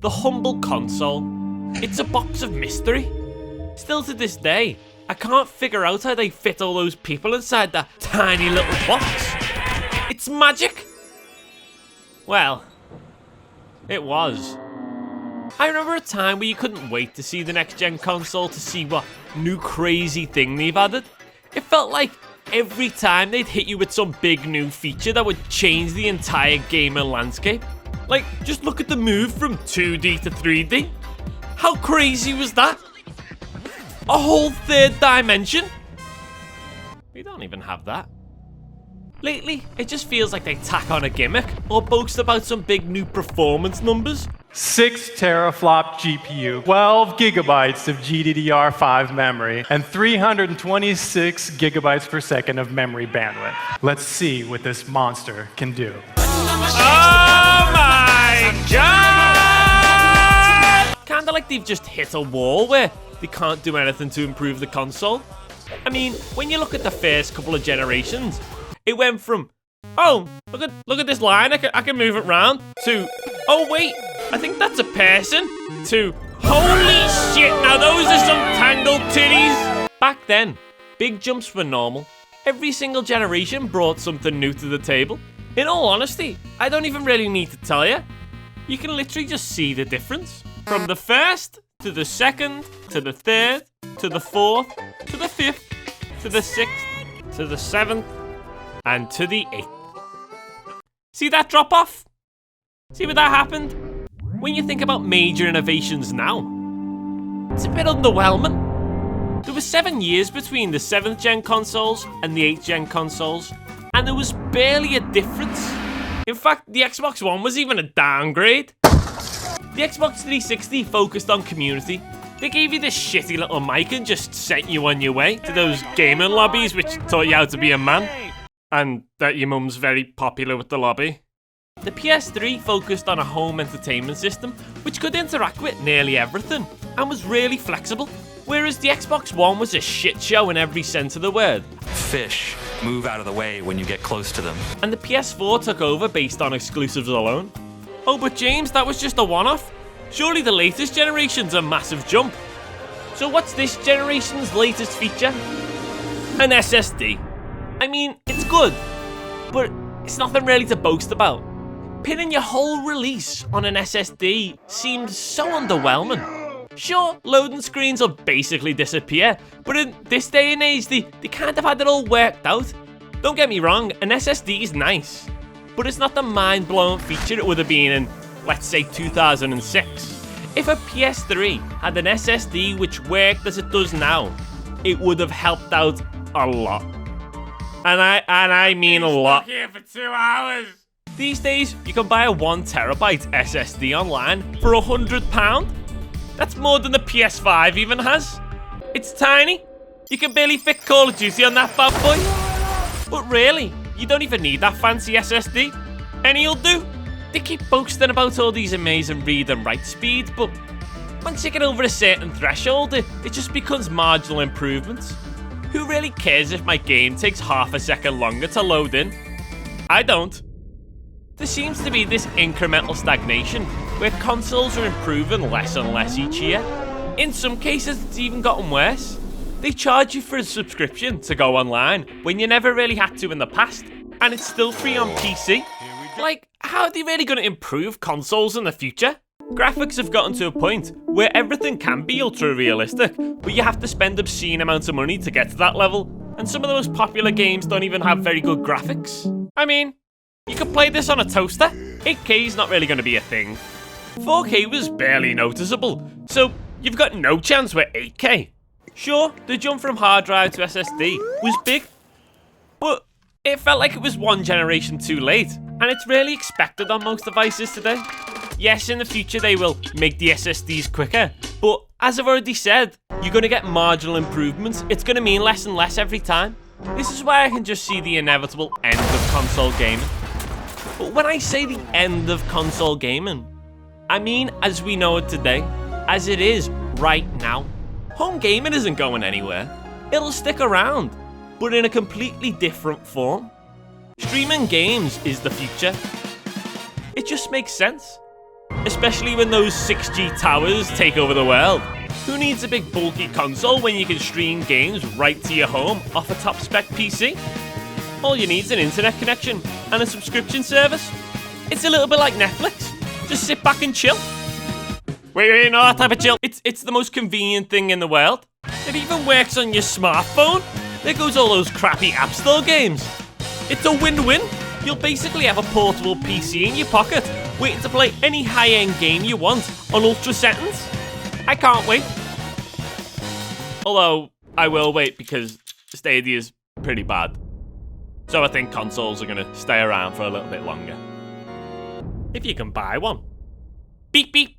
The humble console. It's a box of mystery. Still to this day, I can't figure out how they fit all those people inside that tiny little box. It's magic. Well, it was. I remember a time where you couldn't wait to see the next-gen console to see what new crazy thing they've added. It felt like every time they'd hit you with some big new feature that would change the entire gaming landscape. Like, just look at the move from 2D to 3D. How crazy was that? A whole third dimension? We don't even have that. Lately, it just feels like they tack on a gimmick or boast about some big new performance numbers. 6 teraflop GPU, 12 gigabytes of GDDR5 memory, and 326 gigabytes per second of memory bandwidth. Let's see what this monster can do. Oh my god! Kinda like they've just hit a wall where they can't do anything to improve the console. I mean, when you look at the first couple of generations, it went from, oh, look at this line, I can move it round, to, oh wait, I think that's a person, to, holy shit, now those are some tangled titties. Back then, big jumps were normal. Every single generation brought something new to the table. In all honesty, I don't even really need to tell you. You can literally just see the difference. From the first, to the second, to the third, to the fourth, to the fifth, to the sixth, to the seventh, and to the 8th. See that drop off? See where that happened? When you think about major innovations now, it's a bit underwhelming. There was 7 years between the 7th gen consoles and the 8th gen consoles, and there was barely a difference. In fact, the Xbox One was even a downgrade. The Xbox 360 focused on community. They gave you this shitty little mic and just sent you on your way to those gaming lobbies which taught you how to be a man. And that your mum's very popular with the lobby. The PS3 focused on a home entertainment system which could interact with nearly everything and was really flexible, whereas the Xbox One was a shit show in every sense of the word. Fish move out of the way when you get close to them. And the PS4 took over based on exclusives alone. Oh, but James, that was just a one-off. Surely the latest generation's a massive jump. So what's this generation's latest feature? An SSD. I mean, it's good, but it's nothing really to boast about. Pinning your whole release on an SSD seemed so underwhelming. Sure, loading screens will basically disappear, but in this day and age, they kind of had it all worked out. Don't get me wrong, an SSD is nice, but it's not the mind-blowing feature it would have been in, let's say, 2006. If a PS3 had an SSD which worked as it does now, it would have helped out a lot. And I mean a lot. Here for 2 hours. These days, you can buy a 1 terabyte SSD online for £100. That's more than the PS5 even has. It's tiny. You can barely fit Call of Duty on that bad boy. But really, you don't even need that fancy SSD. Any'll do. They keep boasting about all these amazing read and write speeds, but once you get over a certain threshold, it just becomes marginal improvements. Who really cares if my game takes half a second longer to load in? I don't. There seems to be this incremental stagnation where consoles are improving less and less each year. In some cases, it's even gotten worse. They charge you for a subscription to go online when you never really had to in the past, and it's still free on PC. Like, how are they really going to improve consoles in the future? Graphics have gotten to a point where everything can be ultra-realistic, but you have to spend obscene amounts of money to get to that level, and some of the most popular games don't even have very good graphics. I mean, you could play this on a toaster. 8K is not really going to be a thing. 4K was barely noticeable, so you've got no chance with 8K. Sure, the jump from hard drive to SSD was big, but it felt like it was one generation too late, and it's really expected on most devices today. Yes, in the future they will make the SSDs quicker, but as I've already said, you're going to get marginal improvements. It's going to mean less and less every time. This is why I can just see the inevitable end of console gaming. But when I say the end of console gaming, I mean as we know it today, as it is right now. Home gaming isn't going anywhere. It'll stick around, but in a completely different form. Streaming games is the future. It just makes sense. especially when those 6G towers take over the world. Who needs a big bulky console when you can stream games right to your home off a top-spec PC? All you need is an internet connection and a subscription service. It's a little bit like Netflix. Just sit back and chill. Wait, no, that type of chill. It's the most convenient thing in the world. It even works on your smartphone. There goes all those crappy App Store games. It's a win-win. You'll basically have a portable PC in your pocket, waiting to play any high-end game you want on ultra settings. I can't wait. Although, I will wait because Stadia's pretty bad. So I think consoles are going to stay around for a little bit longer. If you can buy one. Beep beep.